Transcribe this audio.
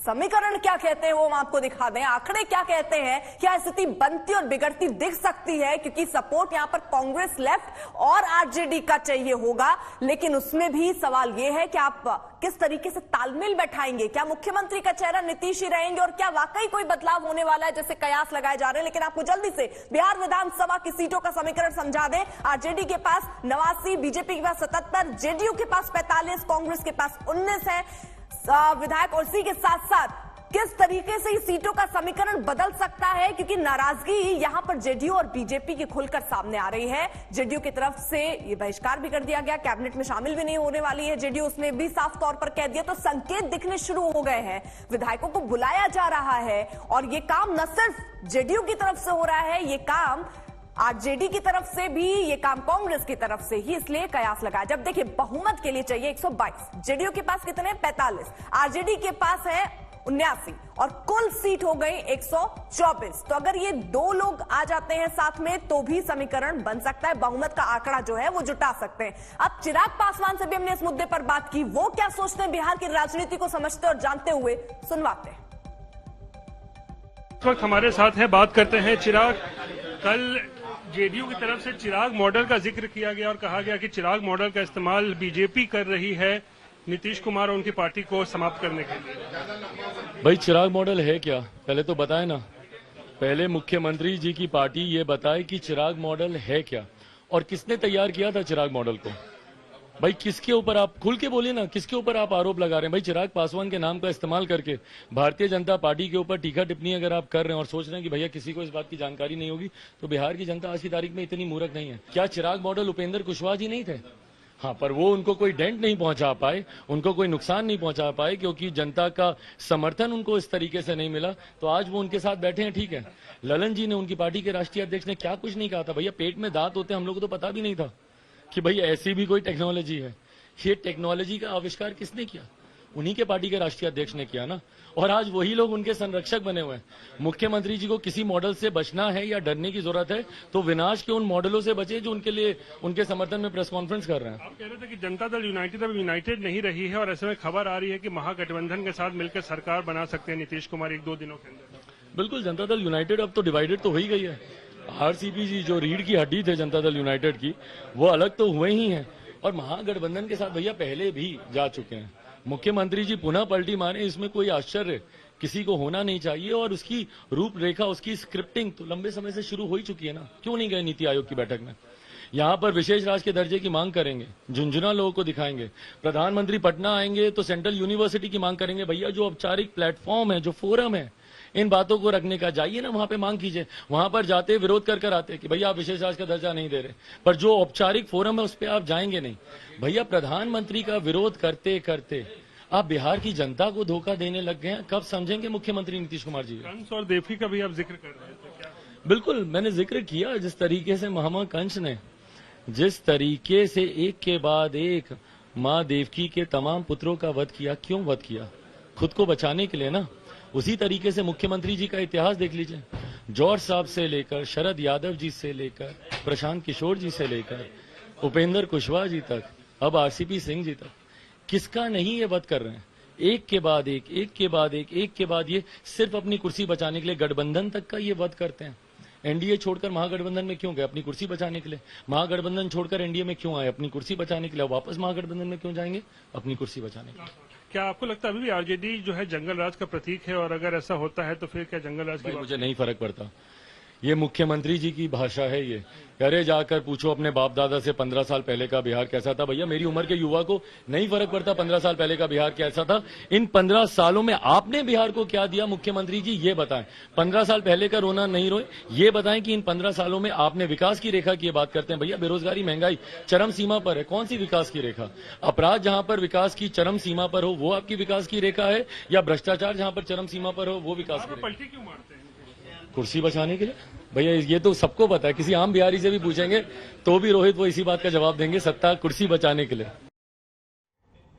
समीकरण क्या कहते हैं वो हम आपको दिखा दें, आंकड़े क्या कहते हैं, क्या स्थिति बनती और बिगड़ती दिख सकती है, क्योंकि सपोर्ट यहां पर कांग्रेस, लेफ्ट और आरजेडी का चाहिए होगा। लेकिन उसमें भी सवाल यह है कि आप किस तरीके से तालमेल बैठाएंगे, क्या मुख्यमंत्री का चेहरा नीतीश ही रहेंगे और क्या वाकई कोई बदलाव होने वाला है, जैसे कयास लगाए जा रहे हैं। लेकिन आपको जल्दी से बिहार विधानसभा की सीटों का समीकरण समझा दें। आरजेडी के पास 89, बीजेपी के पास 77, जेडीयू के पास 45, कांग्रेस के पास 19 है विधायक। और इसी के साथ साथ किस तरीके से इस सीटों का समीकरण बदल सकता है, क्योंकि नाराजगी यहां पर जेडीयू और बीजेपी की खुलकर सामने आ रही है। जेडीयू की तरफ से ये बहिष्कार भी कर दिया गया, कैबिनेट में शामिल भी नहीं होने वाली है जेडीयू, उसने भी साफ तौर पर कह दिया। तो संकेत दिखने शुरू हो गए हैं, विधायकों को बुलाया जा रहा है और ये काम न सिर्फ जेडीयू की तरफ से हो रहा है, ये काम आरजेडी की तरफ से भी, ये काम कांग्रेस की तरफ से ही, इसलिए कयास लगाया। जब देखिए बहुमत के लिए चाहिए 122, जेडीयू के पास कितने 45, आरजेडी के पास है 79 और कुल सीट हो गई 124। तो अगर ये दो लोग आ जाते हैं साथ में तो भी समीकरण बन सकता है, बहुमत का आंकड़ा जो है वो जुटा सकते हैं। अब चिराग पासवान से भी हमने इस मुद्दे पर बात की, वो क्या सोचते हैं बिहार की राजनीति को समझते और जानते हुए, सुनवाते हैं। इस वक्त हमारे साथ है, बात करते हैं चिराग। कल जेडीयू की तरफ से चिराग मॉडल का जिक्र किया गया और कहा गया कि चिराग मॉडल का इस्तेमाल बीजेपी कर रही है नीतीश कुमार और उनकी पार्टी को समाप्त करने के लिए। भाई चिराग मॉडल है क्या, पहले तो बताए ना। पहले मुख्यमंत्री जी की पार्टी ये बताए कि चिराग मॉडल है क्या और किसने तैयार किया था चिराग मॉडल को। भाई किसके ऊपर आप खुल के बोलिए ना, किसके ऊपर आप आरोप लगा रहे हैं। भाई चिराग पासवान के नाम का इस्तेमाल करके भारतीय जनता पार्टी के ऊपर टीका टिप्पणी अगर आप कर रहे हैं और सोच रहे हैं कि भैया किसी को इस बात की जानकारी नहीं होगी, तो बिहार की जनता आज की तारीख में इतनी मूर्ख नहीं है। क्या चिराग मॉडल उपेंद्र कुशवाहा जी नहीं थे? हाँ, पर वो उनको कोई डेंट नहीं पहुंचा पाए, उनको कोई नुकसान नहीं पहुंचा पाए, क्योंकि जनता का समर्थन उनको इस तरीके से नहीं मिला। तो आज वो उनके साथ बैठे हैं, ठीक है। ललन जी ने, उनकी पार्टी के राष्ट्रीय अध्यक्ष ने क्या कुछ नहीं कहा था। भैया पेट में दांत होते हम लोग को तो पता भी नहीं था कि भाई ऐसी भी कोई टेक्नोलॉजी है। ये टेक्नोलॉजी का आविष्कार किसने किया? उन्हीं के पार्टी के राष्ट्रीय अध्यक्ष ने किया ना। और आज वही लोग उनके संरक्षक बने हुए हैं। मुख्यमंत्री जी को किसी मॉडल से बचना है या डरने की जरूरत है तो विनाश के उन मॉडलों से बचे जो उनके लिए, उनके समर्थन में प्रेस कॉन्फ्रेंस कर रहे हैं। आप कह रहे थे कि जनता दल यूनाइटेड अब यूनाइटेड नहीं रही है और ऐसे में खबर आ रही है कि महागठबंधन के साथ मिलकर सरकार बना सकते हैं नीतीश कुमार 1-2 दिनों के अंदर। बिल्कुल, जनता दल यूनाइटेड अब तो डिवाइडेड तो हो ही गई है। आरसीपी जी जो रीढ़ की हड्डी थे जनता दल यूनाइटेड की, वो अलग तो हुए ही हैं और महागठबंधन के साथ भैया पहले भी जा चुके हैं। मुख्यमंत्री जी पुनः पलटी मारे, इसमें कोई आश्चर्य किसी को होना नहीं चाहिए। और उसकी रूपरेखा, उसकी स्क्रिप्टिंग तो लंबे समय से शुरू हो ही चुकी है ना। क्यों नहीं गए नीति आयोग की बैठक में? यहाँ पर विशेष राज के दर्जे की मांग करेंगे, झुंझुनू लोगों को दिखाएंगे। प्रधानमंत्री पटना आएंगे तो सेंट्रल यूनिवर्सिटी की मांग करेंगे। भैया जो औपचारिक प्लेटफॉर्म है, जो फोरम है इन बातों को रखने का, जाइए ना वहां पे मांग कीजिए। वहां पर जाते विरोध कर आते कि भैया आप विशेष राज का दर्जा नहीं दे रहे, पर जो औपचारिक फोरम है उस पर आप जाएंगे नहीं। भैया प्रधानमंत्री का विरोध करते करते आप बिहार की जनता को धोखा देने लग गए हैं। कब समझेंगे मुख्यमंत्री नीतीश कुमार जी? कंस और देवकी का भी आप जिक्र कर रहे थे क्या? बिल्कुल, मैंने जिक्र किया। जिस तरीके से महामना कंस ने जिस तरीके से एक के बाद एक माँ देवकी के तमाम पुत्रों का वध किया, क्यों वध किया? खुद को बचाने के लिए ना। उसी तरीके से मुख्यमंत्री जी का इतिहास देख लीजिए। जॉर्ज साहब से लेकर शरद यादव जी से लेकर प्रशांत किशोर जी से लेकर उपेंद्र कुशवाहा जी तक, अब आरसीपी सिंह जी तक, किसका नहीं ये वध कर रहे हैं? एक के बाद एक, एक के बाद एक, एक के बाद ये, सिर्फ अपनी कुर्सी बचाने के लिए गठबंधन तक का ये वध करते हैं। एनडीए छोड़कर महागठबंधन में क्यों गए? अपनी कुर्सी बचाने के लिए। महागठबंधन छोड़कर एनडीए में क्यों आए? अपनी कुर्सी बचाने के लिए। वापस महागठबंधन में क्यों जाएंगे? अपनी कुर्सी बचाने के लिए। क्या आपको लगता है अभी भी आरजेडी जो है जंगल राज का प्रतीक है, और अगर ऐसा होता है तो फिर क्या जंगल राज की? मुझे नहीं फर्क पड़ता। ये मुख्यमंत्री जी की भाषा है। ये अरे जाकर पूछो अपने बाप दादा से 15 साल पहले का बिहार कैसा था। भैया मेरी उम्र के युवा को नहीं फर्क पड़ता 15 साल पहले का बिहार कैसा था। इन 15 सालों में आपने बिहार को क्या दिया मुख्यमंत्री जी, ये बताएं। 15 साल पहले का रोना नहीं रोए, ये बताएं कि इन 15 सालों में आपने विकास की रेखा की बात करते हैं। भैया बेरोजगारी, महंगाई चरम सीमा पर है, कौन सी विकास की रेखा? अपराध जहां पर विकास की चरम सीमा पर हो वो आपकी विकास की रेखा है, या भ्रष्टाचार जहां पर चरम सीमा पर हो वो विकास की रेखा? पलटी क्यों मारते हैं? कुर्सी बचाने के लिए। भैया ये तो सबको पता है, किसी आम बिहारी से भी पूछेंगे तो भी रोहित वो इसी बात का जवाब देंगे, सत्ता कुर्सी बचाने के लिए।